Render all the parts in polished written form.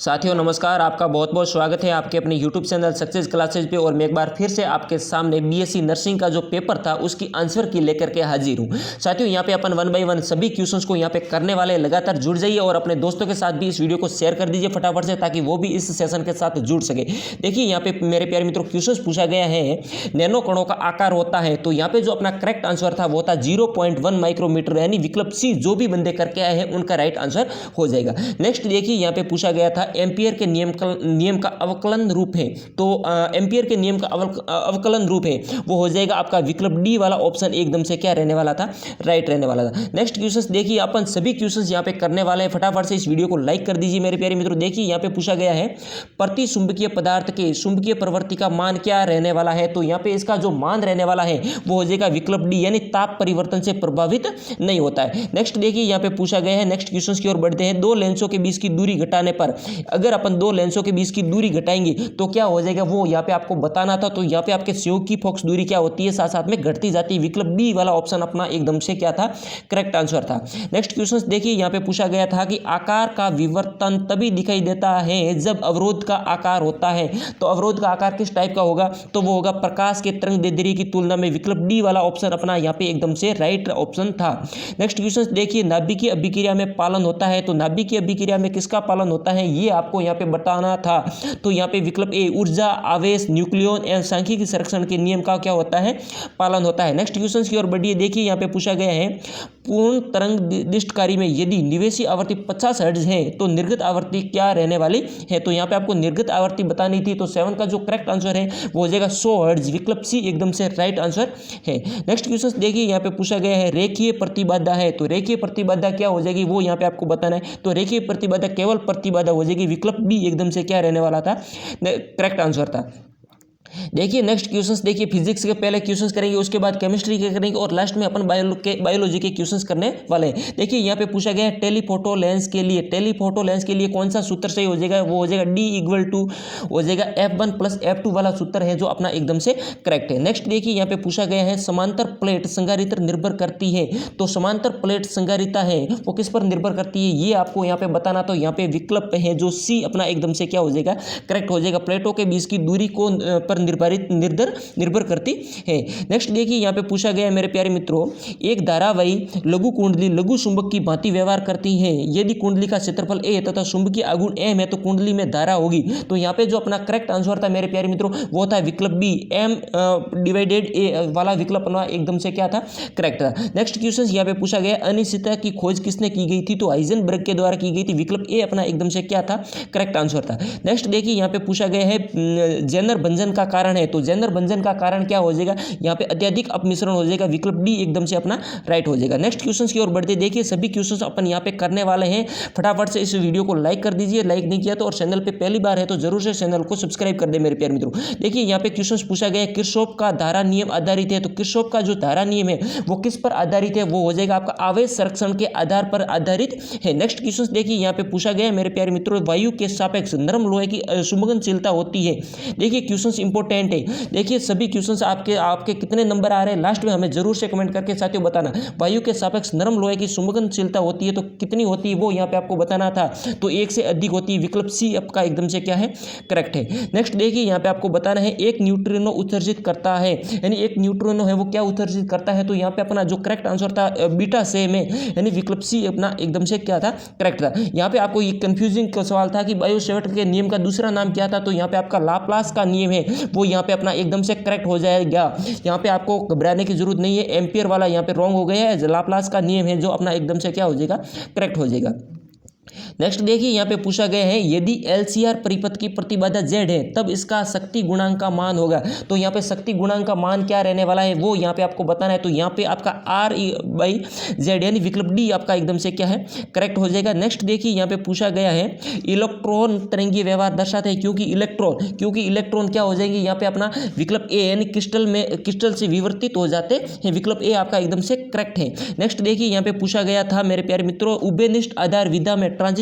साथियों नमस्कार, आपका बहुत बहुत स्वागत है आपके अपने YouTube चैनल सक्सेस क्लासेज पे। और मैं एक बार फिर से आपके सामने बीएससी नर्सिंग का जो पेपर था उसकी आंसर की लेकर के हाजिर हूँ। साथियों यहाँ पे अपन 1 बाय 1 सभी क्वेश्चंस को यहाँ पे करने वाले, लगातार जुड़ जाइए और अपने दोस्तों के साथ भी इस वीडियो को शेयर कर दीजिए फटाफट से, ताकि वो भी इस सेशन के साथ जुड़ सके। देखिए यहाँ पे मेरे प्यारे मित्रों क्वेश्चन पूछा गया है, नैनो कणों का आकार होता है, तो यहाँ पे जो अपना करेक्ट आंसर था वो था 0.1 माइक्रोमीटर, यानी विकल्प सी जो भी बंदे करके आए हैं उनका राइट आंसर हो जाएगा। नेक्स्ट देखिए यहाँ पे पूछा गया था एम्पियर के नियम का अवकलन रूप है, तो एम्पियर के नियम का अवकलन रूप है वो हो जाएगा आपका विकल्प डी वाला ऑप्शन, एकदम से क्या रहने वाला था, राइट रहने वाला था। नेक्स्ट क्वेश्चन देखिए, अपन सभी क्वेश्चन यहाँ पे करने वाले हैं, फटाफट से इस वीडियो को लाइक कर दीजिए मेरे प्यारे मित्रों। देखिए यहाँ पे पूछा गया है प्रति चुंबकीय पदार्थ के चुंबकीय प्रवृत्ति का मान क्या रहने वाला है, तो यहाँ पे इसका जो मान रहने वाला है वो हो जाएगा विकल्प डी, यानी ताप परिवर्तन से प्रभावित नहीं होता है। नेक्स्ट देखिए यहाँ पे पूछा गया है, नेक्स्ट क्वेश्चन की ओर बढ़ते हैं, दो लेंसों के बीच की दूरी घटाने पर, अगर अपन दो लेंसों के बीच की दूरी घटाएंगे तो क्या हो जाएगा, वो यहाँ पे आपको बताना था। तो यहाँ पे आपके सहयोग की फोकस दूरी क्या होती है, साथ साथ में घटती जाती है। विकल्प बी वाला ऑप्शन अपना एकदम से क्या था, करेक्ट आंसर था। नेक्स्ट क्वेश्चन देखिए यहाँ पे पूछा गया था कि आकार का विवर्तन तभी दिखाई देता है जब अवरोध का आकार होता है, तो अवरोध का आकार किस टाइप का होगा, तो वो होगा प्रकाश के तरंग दैर्ध्य की तुलना में। विकल्प डी वाला ऑप्शन अपना यहाँ पे एकदम से राइट ऑप्शन था। नेक्स्ट क्वेश्चन देखिए, नाभिकीय अभिक्रिया में पालन होता है, तो नाभिकीय अभिक्रिया में किसका पालन होता है ये आपको यहाँ पे बताना था। तो यहाँ पे विकल्प ए ऊर्जा, आवेश, न्यूक्लियन एवं सांख्यिकी संरक्षण के नियम का क्या होता है, पालन होता है। नेक्स्ट क्वेश्चन की ओर बढ़िए, देखिए यहाँ पे पूछा गया है पूर्ण तरंग दिष्टकारी में यदि निवेशी आवृत्ति 50 हर्ट्ज है तो निर्गत आवृत्ति क्या रहने वाली है, तो यहाँ पे आपको निर्गत आवृत्ति बतानी थी। तो 7 का जो करेक्ट आंसर है वो हो जाएगा 100 हर्ट्ज, विकल्प सी एकदम से राइट आंसर है। नेक्स्ट क्वेश्चन देखिए यहाँ पे पूछा गया है रेखीय प्रतिबाधा है, तो रेखीय प्रतिबाधा क्या हो जाएगी वो यहाँ पे आपको बताना है। तो रेखीय प्रतिबाधा केवल प्रतिबाधा हो जाएगी, विकल्प बी एकदम से क्या रहने वाला था, करेक्ट आंसर था। देखिए नेक्स्ट क्वेश्चंस देखिए, फिजिक्स के पहले क्वेश्चंस करेंगे, उसके बाद केमिस्ट्री के करेंगे और लास्ट में अपन बायोलॉजी के क्वेश्चंस करने वाले हैं। देखिए यहाँ पे पूछा गया है टेलीफोटो लेंस के लिए कौन सा सूत्र सही हो जाएगा, वो हो जाएगा D = हो जाएगा F1 + F2 वाला सूत्र है जो अपना एकदम से करेक्ट है। नेक्स्ट देखिए यहाँ पे पूछा गया है समांतर प्लेट संधारित्र निर्भर करती है, तो समांतर प्लेट संधारिता है वो किस पर निर्भर करती है ये आपको यहाँ पे बताना। तो यहाँ पे विकल्प है जो सी अपना एकदम से क्या हो जाएगा, करेक्ट हो जाएगा, प्लेटों के बीच की दूरी को पर निर्भर करती है। नेक्स्ट देखिए यहाँ पे पूछा गया है मेरे प्यारे मित्रों, एक धारावाही लघु कुंडली लघु चुंबक की भांति व्यवहार करती है, यदि कुंडली का क्षेत्रफल ए तथा चुंबकीय आघूर्ण m है तो कुंडली में धारा होगी। तो यहाँ पे जो अपना करेक्ट आंसर था मेरे प्यारे मित्रों वो था विकल्प बी, m/a वाला विकल्प अपना एकदम से क्या था, करेक्ट था। नेक्स्ट क्वेश्चन यहाँ पे पूछा गया अनिश्चितता की खोज किसने की गई थी, तो हाइजेनबर्ग के द्वारा की गई थी, विकल्प ए अपना एकदम से क्या था, करेक्ट आंसर था। नेक्स्ट देखिए यहाँ पे पूछा गया है जेनर भंजन का कारण है, तो जेनर भंजन का कारण क्या हो जाएगा, यहाँ पे अत्यधिक अपमिश्रण हो जाएगा, विकल्प डी एकदम से अपना राइट हो जाएगा। नेक्स्ट क्वेश्चंस की ओर बढ़ते देखिए, सभी क्वेश्चंस अपन यहाँ पे करने वाले हैं, फटाफट से इस वीडियो को लाइक कर दीजिए, लाइक नहीं किया तो, और चैनल पे पहली बार है तो जरूर से चैनल को सब्सक्राइब कर दे मेरे प्यारे मित्रों। देखिए यहाँ पे क्वेश्चंस पूछा गया है किरचॉफ का धारा नियम आधारित है, तो किरचॉफ का जो धारा नियम है वो किस पर आधारित है, वो हो जाएगा आपका आवेश संरक्षण के आधार पर आधारित है। नेक्स्ट क्वेश्चन देखिए यहाँ पे पूछा गया है मेरे प्यारे मित्रों, वायु के सापेक्ष नरम लोहे की सुमगनशीलता होती है। देखिए क्वेश्चन इंपॉर्टेंट है, देखिए सभी क्वेश्चंस आपके कितने नंबर आ रहे हैं लास्ट में हमें जरूर से कमेंट करके साथियों बताना। वायु के सापेक्ष नरम लोहे की सुमगनशीलता होती है तो कितनी होती है वो यहाँ पे आपको बताना था, तो 1 से अधिक होती है, विकल्प सी आपका एकदम से क्या है, करेक्ट है। नेक्स्ट देखिए यहाँ पे आपको बताना है एक न्यूट्रिनो उत्सर्जित करता है, यानी एक न्यूट्रिनो है वो क्या उत्सर्जित करता है, तो यहाँ पे अपना जो करेक्ट आंसर था बीटा से में, यानी विकल्प सी अपना एकदम से क्या था, करेक्ट था। यहाँ पे आपको ये कंफ्यूजिंग सवाल था कि बायो-सेवर्ट के नियम का दूसरा नाम क्या था, तो यहाँ पे आपका लाप्लास का नियम है वो यहाँ पे अपना एकदम से करेक्ट हो जाएगा। यहाँ पे आपको घबराने की जरूरत नहीं है, एम्पियर वाला यहाँ पे रॉन्ग हो गया है, लाप्लास का नियम है जो अपना एकदम से क्या हो जाएगा, करेक्ट हो जाएगा। नेक्स्ट देखिए यहाँ पे पूछा गया है यदि LCR परिपथ की प्रतिबाधा Z है तब इसका शक्ति गुणांक का मान होगा, तो यहाँ पे शक्ति गुणांक का मान क्या रहने वाला है वो यहाँ पे आपको बताना है। तो यहाँ पे आपका R/Z यानी विकल्प डी आपका एकदम से क्या है, करेक्ट हो जाएगा। नेक्स्ट देखिए यहाँ पे पूछा गया है इलेक्ट्रॉन तरंगीय व्यवहार दर्शाते हैं, क्योंकि इलेक्ट्रॉन क्या हो जाएंगे यहाँ पे अपना विकल्प ए, यानी क्रिस्टल से विवर्तित हो जाते हैं, विकल्प ए आपका एकदम से करेक्ट है। नेक्स्ट देखिए यहाँ पे पूछा गया था मेरे प्यारे मित्रों उभयनिष्ठ आधार विधा में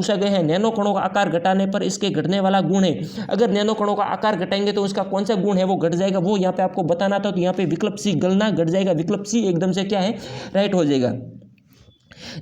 पूछा गया है नैनो कणों का आकार घटाने पर इसके घटने वाला गुण है। अगर नैनो कणों का आकार घटाएंगे तो उसका कौन सा गुण है वो घट जाएगा, वो यहाँ पे आपको बताना था। तो यहाँ पे विकल्प सी गलना घट जाएगा, विकल्प सी एकदम से क्या है, राइट हो जाएगा।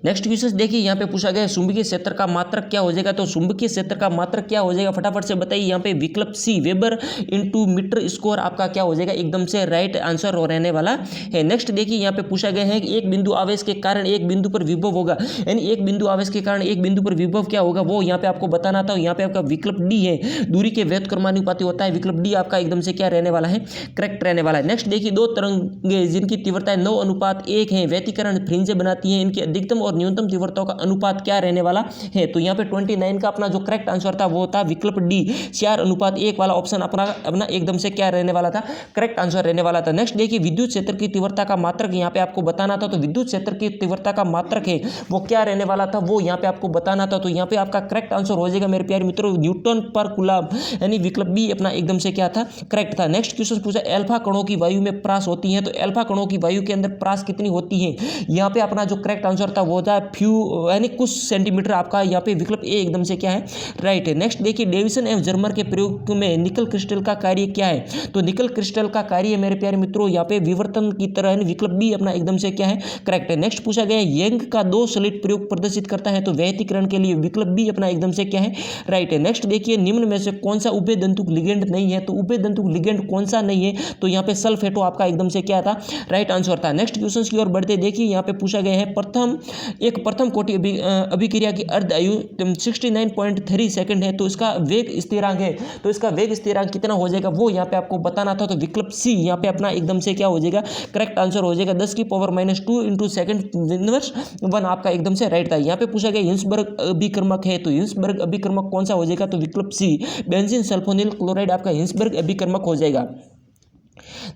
नेक्स्ट क्वेश्चन देखिए, यहाँ पे पूछा गया है चुंबकीय क्षेत्र का मात्रक क्या हो जाएगा। तो चुंबकीय क्षेत्र का मात्रक क्या हो जाएगा, फटाफट से बताइए। यहाँ पे विकल्प सी वेबर इनटू मीटर स्क्वायर आपका क्या हो जाएगा, एकदम से राइट आंसर हो रहने वाला है। नेक्स्ट देखिए, यहाँ पे पूछा गया है कि एक बिंदु आवेश के कारण एक बिंदु पर विभव होगा, यानी एक बिंदु आवेश के कारण एक बिंदु पर विभव क्या होगा, वो यहाँ पे आपको बताना था। यहाँ पे आपका विकल्प डी है, दूरी के व्युत्क्रमानुपाती होता है। विकल्प डी आपका एकदम से क्या रहने वाला है, करेक्ट रहने वाला है। नेक्स्ट देखिए, दो तरंगे जिनकी तीव्रता 9:1 है व्यतिकरण फ्रिंजें बनाती हैं, इनकी अधिकतम और न्यूनतम तीव्रता का अनुपात क्या रहने वाला है। तो यहाँ पे 29 का अपना जो करेक्ट आंसर था वो था विकल्प डी 4:1 वाला ऑप्शन अपना एकदम से क्या रहने वाला था, करेक्ट आंसर रहने वाला था। नेक्स्ट देखिए, विद्युत क्षेत्र की तीव्रता का मात्रक यहाँ पे आपको बताना था। तो विद्युत क्षेत्र की तीव्रता का मात्रक है वो क्या रहने वाला था, वो यहाँ पे आपको बताना था। तो यहाँ पे आपका करेक्ट आंसर हो जाएगा मेरे प्यारे मित्रों न्यूटन पर कूलम्ब, यानी विकल्प बी अपना एकदम से क्या था, करेक्ट था। नेक्स्ट क्वेश्चन पूछा अल्फा कणों की वायु में परास होती है। तो अल्फा कणों की वायु के अंदर परास कितनी होती है, यहाँ पे अपना जो करेक्ट आंसर था वो था फ्यू, यानी कुछ सेंटीमीटर आपका यहाँ पे विकल्प ए एकदम से क्या है, राइट है। नेक्स्ट देखिए, डेविसन एवं जर्मर के प्रयोग में निकल क्रिस्टल का कार्य क्या है। तो निकल क्रिस्टल का कार्य मेरे प्यारे मित्रों यहाँ पे विवर्तन की तरह है, विकल्प बी अपना एकदम से क्या है, करेक्ट है। नेक्स्ट पूछा गया यंग का दो स्लिट प्रयोग प्रदर्शित करता है। तो व्यतिकरण के लिए विकल्प बी अपना एकदम से क्या है, राइट है। नेक्स्ट देखिए, निम्न में से कौन सा उभयदंतुक लिगेंड नहीं है। तो उभयदंतुक लिगेंड कौन सा नहीं है, तो यहाँ पे सल्फेटो आपका एकदम से क्या था, राइट आंसर था। नेक्स्ट क्वेश्चन की ओर बढ़ते देखिए, यहाँ पे पूछा गया है प्रथम कोटि अभिक्रिया की अर्ध आयु 69.3 सेकंड है। तो इसका वेग स्थिरांक है, तो इसका वेग स्थिरांक कितना हो जाएगा वो यहाँ पे आपको बताना था। तो विकल्प सी यहाँ पे अपना एकदम से क्या हो जाएगा, करेक्ट आंसर हो जाएगा 10⁻² इंटू सेकंड इनवर्स 1 आपका एकदम से राइट था। यहाँ पे पूछा गया हिंसबर्ग अभिकर्मक है। तो हिंसबर्ग अभिकर्मक कौन सा हो जाएगा, तो विकल्प सी बेंजीन सल्फोनिल क्लोराइड आपका हिंसबर्ग अभिकर्मक हो जाएगा।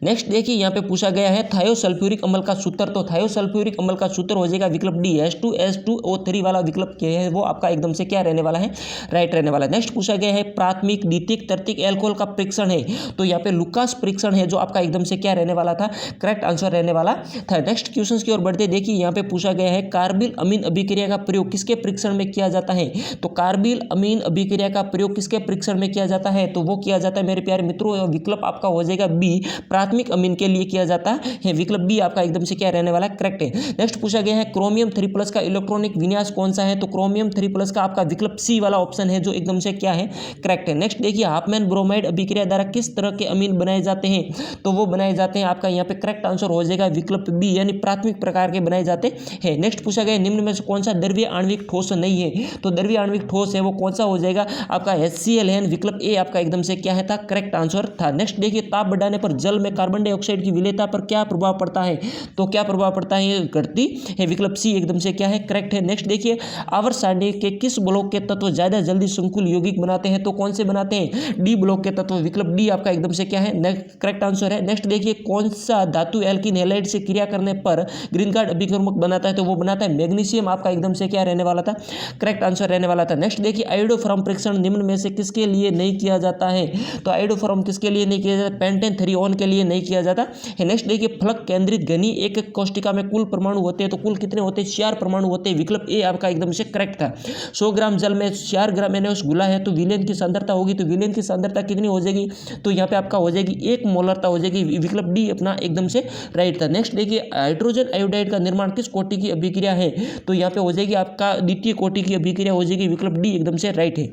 नेक्स्ट देखिए, यहाँ पे पूछा गया है थायोसल्फ्यूरिक अम्ल का सूत्र। तो थायोसल्फ्यूरिक अम्ल का सूत्र हो जाएगा विकल्प डी H2SO3 वाला विकल्प क्या है, वो आपका एकदम से क्या रहने वाला है, राइट रहने वाला है। नेक्स्ट पूछा गया है प्राथमिक द्वितीयक तृतीयक एल्कोहल का परीक्षण है। तो यहाँ पे लुकास परीक्षण है जो आपका एकदम से क्या रहने वाला था, करेक्ट आंसर रहने वाला था। नेक्स्ट क्वेश्चन की ओर बढ़ते देखिए, यहाँ पे पूछा गया है कार्बिल अमीन अभिक्रिया का प्रयोग किसके परीक्षण में किया जाता है। तो कार्बिल अमीन अभिक्रिया का प्रयोग किसके परीक्षण में किया जाता है, तो वो किया जाता है मेरे प्यारे मित्रों, विकल्प आपका हो जाएगा बी प्राथमिक अमीन के लिए किया जाता है। विकल्प बी आपका एकदम से क्या रहने वाला है, करेक्ट है। नेक्स्ट पूछा गया है क्रोमियम 3+ का इलेक्ट्रॉनिक विन्यास कौन सा है। तो क्रोमियम 3+ का आपका विकल्प सी वाला ऑप्शन है जो एकदम से क्या है, करेक्ट है। नेक्स्ट देखिए, हाफमैन ब्रोमाइड अभिक्रिया द्वारा किस तरह के अमीन बनाए जाते हैं। तो वो बनाए जाते हैं आपका यहाँ पे करेक्ट आंसर हो जाएगा विकल्प बी, यानी प्राथमिक प्रकार के बनाए जाते हैं। नेक्स्ट पूछा गया निम्न में से कौन सा द्रव्य आणविक ठोस नहीं है। तो द्रव्य आणविक ठोस है वो कौन सा हो जाएगा, आपका HCl है, विकल्प ए आपका एकदम से क्या है था, करेक्ट आंसर था। नेक्स्ट देखिए, ताप बढ़ाने पर जल में कार्बन डाइऑक्साइड की विलेयता पर क्या प्रभाव पड़ता है। तो क्या प्रभाव पड़ता है, घटती है, विकल्प सी एकदम से क्या है, करेक्ट है। नेक्स्ट देखिए, आवर्त सारणी के किस ब्लॉक के तत्व ज्यादा जल्दी संकुल यौगिक बनाते हैं। तो कौन से बनाते हैं, डी ब्लॉक के तत्व, विकल्प डी आपका एकदम से क्या है, करेक्ट आंसर है। नेक्स्ट देखिए, कौन सा धातु एल्किन हैलाइड से क्रिया करने पर ग्रीनकार्ड अभिकर्मक बनाता है। तो वो बनाता है मैग्नीशियम, आपका एकदम से क्या रहने वाला था, करेक्ट आंसर रहने वाला था। नेक्स्ट देखिए, आयोडोफॉर्म परीक्षण निम्न में से किसके लिए नहीं किया जाता है। तो आयोडोफॉर्म किसके लिए नहीं किया जाता, पेंटेन 3 ऑन कौन के लिए नहीं किया जाता है। नेक्स्ट देखिए, फलक केंद्रित घनी एक कोशिका में कुल परमाणु होते हैं, तो कुल कितने होते हैं? 4 परमाणु होते हैं। विकल्प ए आपका एकदम से करेक्ट था। 100 ग्राम जल में 4 ग्राम NaOH घुला है, तो विलेन की सांद्रता होगी, तो विलेन की सांद्रता कितनी हो जाएगी? तो यहाँ पे आपका हो जाएगी 1 मोलरता हो जाएगी। विकल्प डी अपना एकदम से राइट था। नेक्स्ट देखिए, हाइड्रोजन आयोडाइड का निर्माण किस कोटि की अभिक्रिया है? तो यहाँ पे हो जाएगी आपका द्वितीय कोटि की अभिक्रिया हो जाएगी। विकल्प डी एकदम से राइट है।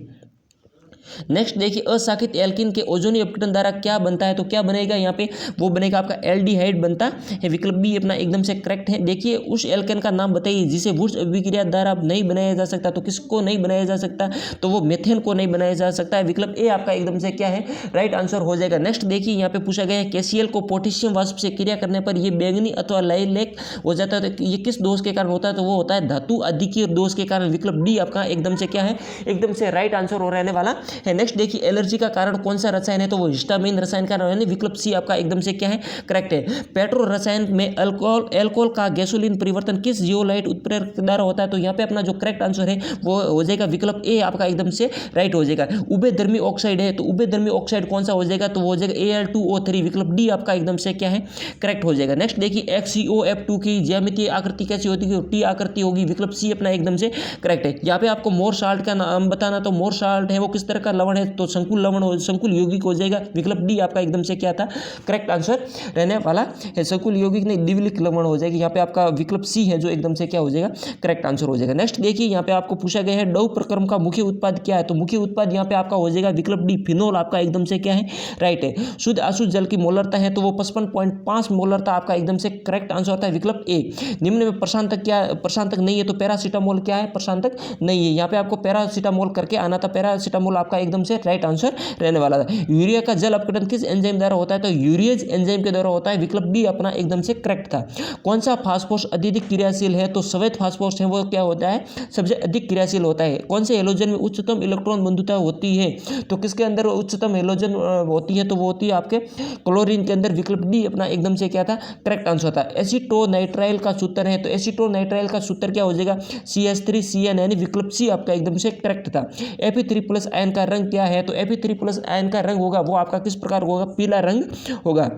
नेक्स्ट देखिए, अशाखित एल्किन के ओजोनी अपघटन द्वारा क्या बनता है? तो क्या बनेगा यहाँ पे? वो बनेगा आपका एल्डिहाइड बनता है। विकल्प बी अपना एकदम से करेक्ट है। देखिए, उस एल्केन का नाम बताइए जिसे वुड्स अभिक्रिया द्वारा नहीं बनाया जा सकता। तो किसको नहीं बनाया जा सकता? तो वो मेथेन को नहीं बनाया जा सकता है। विकल्प ए आपका एकदम से क्या है? राइट आंसर हो जाएगा। नेक्स्ट देखिए, यहाँ पे पूछा गया है KCl को पोटेशियम वाष्प से क्रिया करने पर ये बैंगनी अथवा लाइलेक हो जाता है, तो ये किस दोष के कारण होता है? तो वो होता है धातु अधिकीय दोष के कारण। विकल्प डी आपका एकदम से क्या है? एकदम से राइट आंसर हो रहने वाला है। नेक्स्ट देखिए, एलर्जी का कारण कौन सा रसायन है? तो वो हिस्टामिन रसायन का कारण है। विकल्प सी आपका एकदम से क्या है? करेक्ट है। पेट्रो रसायन में अल्कोहल का गैसोलीन परिवर्तन किस जियोलाइट उत्प्रेरक द्वारा होता है? तो यहाँ पे अपना जो करेक्ट आंसर है वो हो जाएगा विकल्प ए आपका एकदम से राइट हो जाएगा। उभयधर्मी ऑक्साइड है, तो उभयधर्मी ऑक्साइड कौन सा हो जाएगा? तो वो हो जाएगा Al2O3। विकल्प डी आपका एकदम से क्या है? करेक्ट हो जाएगा। नेक्स्ट देखिए, XeOF2 की ज्यामितीय आकृति कैसी होती है? टी आकृति होगी। विकल्प सी अपना एकदम से करेक्ट है। यहाँ पे आपको मोर साल्ट का नाम बताना, तो मोर साल्ट है वो किस तरह का लवण है? तो संकुल लवण हो, संकुल यौगिक हो जाएगा। विकल्प डी आपका एकदम से क्या था? करेक्ट आंसर रहने वाला है। संकुल यौगिक नहीं, द्विविलिक लवण हो जाएगी। यहाँ पे आपका विकल्प सी है जो एकदम से क्या हो जाएगा? करेक्ट आंसर हो जाएगा। नेक्स्ट देखिए, यहाँ पे आपको पूछा गया है डव प्रक्रम का मुख्य उत्पाद क्या है? तो मुख्य उत्पाद यहाँ पे आपका हो जाएगा विकल्प डी फिनोल आपका एकदम से क्या है? राइट है। शुद्ध अशुद्ध जल की मोलरता है, तो वो 55.5 मोलरता आपका एकदम से करेक्ट आंसर होता है। विकल्प ए। निम्न में प्रशांतक क्या? प्रशांतक नहीं है, तो पैरासीटामोल क्या है? प्रशांतक नहीं है। यहाँ पे आपको पैरासीटामोल करके आना था। पैरासीटामोल आपका एकदम से राइट आंसर रहने वाला था। यूरिया का जल अपघटन किस एंजाइम द्वारा होता है? तो यूरियज एंजाइम के द्वारा होता है। विकल्प डी अपना एकदम से करेक्ट था। कौन सा फास्फोरस अत्यधिक क्रियाशील है? तो श्वेत फास्फोरस है वो क्या होता है? सबसे अधिक क्रियाशील होता है। कौन से हेलोजन में उच्चतम इलेक्ट्रॉन बंधुता होती है? तो किसके अंदर उच्चतम हेलोजन होती है? तो वो होती है आपके क्लोरीन के अंदर। विकल्प डी अपना एकदम से क्या था? करेक्ट आंसर था। एसीटोनाइट्राइल का सूत्र है, तो एसीटोनाइट्राइल का सूत्र क्या हो जाएगा? CH3CN, यानी विकल्प सी आपका एकदम से करेक्ट था। Fe3+ आयन का रंग क्या है? तो Fe3+ आयन का रंग होगा वो आपका किस प्रकार होगा? पीला रंग होगा।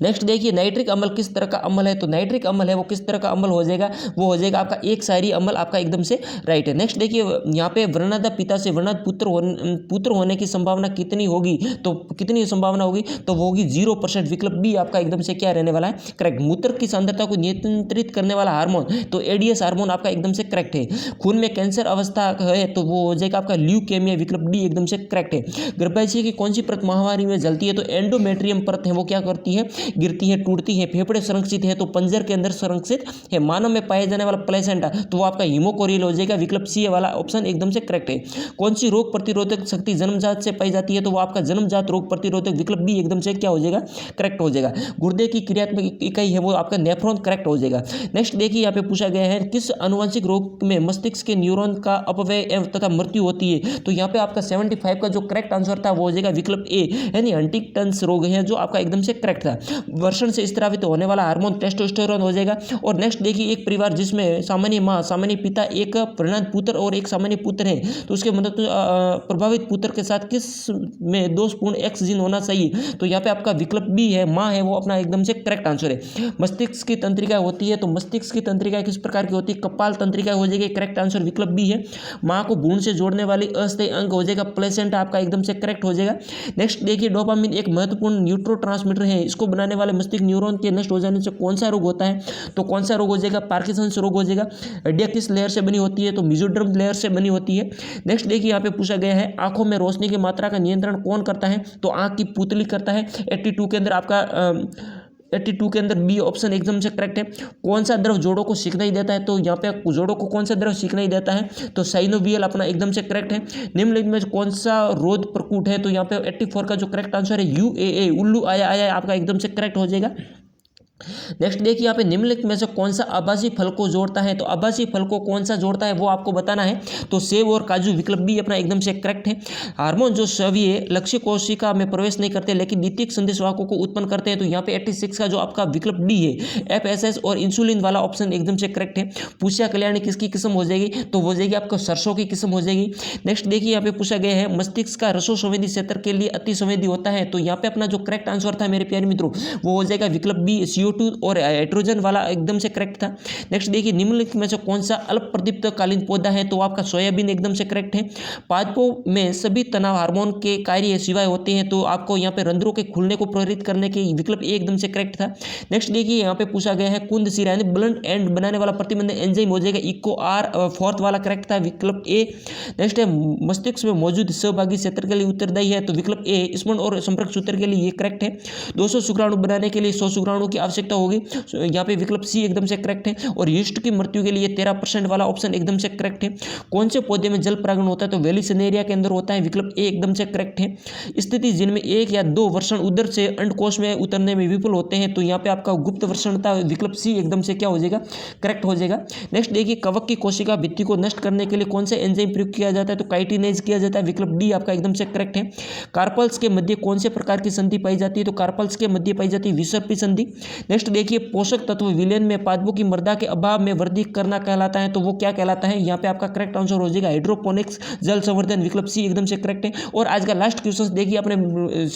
नेक्स्ट देखिए, नाइट्रिक अम्ल किस तरह का अम्ल है? तो नाइट्रिक अम्ल है वो किस तरह का अम्ल हो जाएगा? वो हो जाएगा आपका एक सारी अम्ल आपका एकदम से राइट है। नेक्स्ट देखिए, यहाँ पे वर्णादा पिता से वर्णाद पुत्र होने की संभावना कितनी होगी? तो कितनी संभावना होगी? तो वो होगी 0%। विकल्प बी आपका एकदम से क्या रहने वाला है? करेक्ट। मूत्र की सांद्रता को नियंत्रित करने वाला हार्मोन, तो एडीएस हार्मोन आपका एकदम से करेक्ट है। खून में कैंसर अवस्था है, तो वो हो जाएगा आपका ल्यूकेमिया। विकल्प डी एकदम से करेक्ट है। गर्भाशय की कौन सी परत माहवारी में जलती है? तो एंडोमेट्रियम परत है वो क्या करती है? गिरती है, टूटती है। फेफड़े संरक्षित है, तो पंजर के अंदर संरक्षित है। मानव में पाया जाने वाला प्लेसेंटा, तो वो आपका हीमोकोरियल हो जाएगा। विकल्प सी वाला ऑप्शन एकदम से करेक्ट है। कौन सी रोग प्रतिरोधक शक्ति जन्मजात से पाई जाती है? तो वो आपका जन्मजात रोग प्रतिरोधक। विकल्प बी एकदम से क्या हो जाएगा? करेक्ट हो जाएगा। गुर्दे की क्रियात्मक इकाई है वो आपका नेफ्रॉन, करेक्ट हो जाएगा। नेक्स्ट देखिए, यहाँ पे पूछा गया है किस आनुवंशिक रोग में मस्तिष्क के न्यूरॉन का अपव्यय तथा मृत्यु होती है? तो यहाँ पे आपका 75 का जो करेक्ट आंसर था वो हो जाएगा विकल्प ए, यानी हंटिंगटन्स रोग है जो आपका एकदम से करेक्ट था। वर्षण से स्त्रावित होने वाला हार्मोन टेस्टोस्टेरोन हो जाएगा। और नेक्स्ट देखिए, एक परिवार जिसमें सामान्य माँ, सामान्य पिता, एक परिणत पुत्र और एक सामान्य पुत्र है, तो उसके मतलब प्रभावित पुत्र के साथ किस में दोषपूर्ण एक्स जीन होना चाहिए? तो यहाँ पे आपका विकल्प बी है, माँ है वो अपना एकदम से करेक्ट आंसर है। मस्तिष्क की तंत्रिका होती है, तो मस्तिष्क की तंत्रिका किस प्रकार की होती है? कपाल तंत्रिका हो जाएगी। करेक्ट आंसर विकल्प बी है। माँ को भ्रूण से जोड़ने वाली अस्थायी अंग हो जाएगा प्लेसेंटा, आपका एकदम से करेक्ट हो जाएगा। नेक्स्ट देखिए, डोपामिन एक महत्वपूर्ण न्यूरोट्रांसमीटर है, इसको बनाने वाले मस्तिष्क न्यूरॉन के नष्ट हो जाने से कौन सा रोग होता है? तो कौन सा रोग हो जाएगा? पार्किंसंस रोग हो जाएगा। हड्डियां किस लेयर से बनी होती है? तो मेसोडर्म लेयर से बनी होती है। नेक्स्ट देखिए, यहाँ पे पूछा गया है आंखों में रोशनी की मात्रा का नियंत्रण कौन करता है? तो आंख की पुतली करता है। 82 के अंदर आपका 82 के अंदर बी ऑप्शन एकदम से करेक्ट है। कौन सा द्रव जोड़ों को सिकनाई देता है? तो यहाँ पे जोड़ों को कौन सा द्रव सिकनाई देता है? तो साइनोवियल अपना एकदम से करेक्ट है। निम्नलिखित में कौन सा रोध प्रकूट है? तो यहाँ पे 84 का जो करेक्ट आंसर है UAA, उल्लू आया आया आपका एकदम से करेक्ट हो जाएगा। नेक्स्ट देखिए यहाँ पे निम्नलिखित में से कौन सा आभासी फल को जोड़ता है, तो आभासी फल को कौन सा जोड़ता है वो आपको बताना है। तो सेब और काजू विकल्प बी अपना एकदम से करेक्ट है। हार्मोन जो स्रावीय लक्ष्य कोशिका में प्रवेश नहीं करते लेकिन द्वितीयक संदेशवाहकों को उत्पन्न करते हैं, तो यहाँ पे 86 का जो आपका विकल्प डी है एफएसएस और इंसुलिन वाला ऑप्शन एकदम से करेक्ट है। पूछा कल्याणी किसकी किस्म हो जाएगी, तो हो जाएगी आपको सरसों की किस्म हो जाएगी। नेक्स्ट देखिए यहाँ पे पूछा गया है मस्तिष्क का रसो संवेदी क्षेत्र के लिए अति संवेदी होता है, तो यहाँ पे अपना जो करेक्ट आंसर था मेरे प्यारे मित्रों वो हो जाएगा विकल्प बी CO2 और हाइड्रोजन वाला एकदम से करेक्ट था। नेक्स्ट देखिए निम्नलिखित में से कौन सा अल्प प्रदीप्तकालीन पौधा है, तो आपका सोयाबीन एकदम से करेक्ट है। पादपों में सभी तनाव हार्मोन के कार्य सिवाय होते हैं, तो आपको यहाँ पे रंध्रों के खुलने को प्रेरित करने के विकल्प ए एकदम से करेक्ट था। नेक्स्ट देखिए यहाँ पे पूछा गया है कुंद सिरा यानी ब्लंट एंड बनाने वाला प्रतिबंध एंजाइम हो जाएगा इको आर फोर्थ वाला करेक्ट था विकल्प ए। नेक्स्ट है मस्तिष्क में मौजूद सहभागी क्षेत्र के लिए उत्तरदायी है, तो विकल्प ए स्मरण और संपर्क सूत्र के लिए ये करेक्ट है। 200 शुक्राणु बनाने के लिए 100 शुक्राणु की आवश्यकता होगी, यहाँ पे विकल्प सी एकदम से करेक्ट है। और यीस्ट की मृत्यु के लिए 13% वाला ऑप्शन एकदम से करेक्ट है। कौन से पौधे में जल परागण होता है, तो वेलिसनेरिया के अंदर होता है, विकल्प ए एकदम से करेक्ट है। स्थिति जिनमें 1 या 2 वर्षण उदर से अंडकोश में उतरने में विफल होते हैं, तो यहाँ पे आपका गुप्त वर्षणता विकल्प सी एकदम से क्या हो जाएगा करेक्ट हो जाएगा। नेक्स्ट देखिए कवक की कोशिका भित्ति को नष्ट करने के लिए कौन से एंजाइम प्रयोग किया जाता है, तो काइटिनेज किया जाता है, विकल्प डी आपका एकदम से करेक्ट है। कार्पल्स के मध्य कौन से प्रकार की संधि पाई जाती है, तो कार्पल्स के मध्य पाई जाती है विसर्पी संधि। नेक्स्ट देखिए पोषक तत्व विलयन में पादपों की मृदा के अभाव में वृद्धि करना कहलाता है, तो वो क्या कहलाता है, यहाँ पे आपका करेक्ट आंसर हो जाएगा हाइड्रोपोनिक्स जल संवर्धन, विकल्प सी एकदम से करेक्ट है। और आज का लास्ट क्वेश्चन देखिए अपने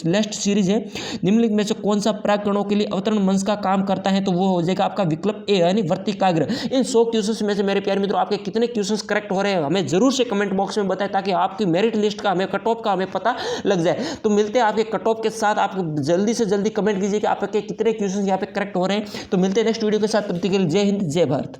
लास्ट सीरीज है निम्नलिखित में से कौन सा परागकणों के लिए अवतरण मंच का काम करता है, तो वो हो जाएगा आपका विकल्प ए यानी वर्तिकाग्र। इन 100 क्वेश्चन में से मेरे प्यारे मित्रों आपके कितने क्वेश्चन करेक्ट हो रहे हैं हमें जरूर से कमेंट बॉक्स में बताएं, ताकि आपकी मेरिट लिस्ट का हमें कट ऑफ का हमें पता लग जाए। तो मिलते हैं आपके कट ऑफ के साथ, आप जल्दी से जल्दी कमेंट कीजिए कि आपके कितने क्वेश्चन यहाँ पे करेक्ट हो रहे हैं। तो मिलते हैं नेक्स्ट वीडियो के साथ, तब तक के लिए जय हिंद जय भारत।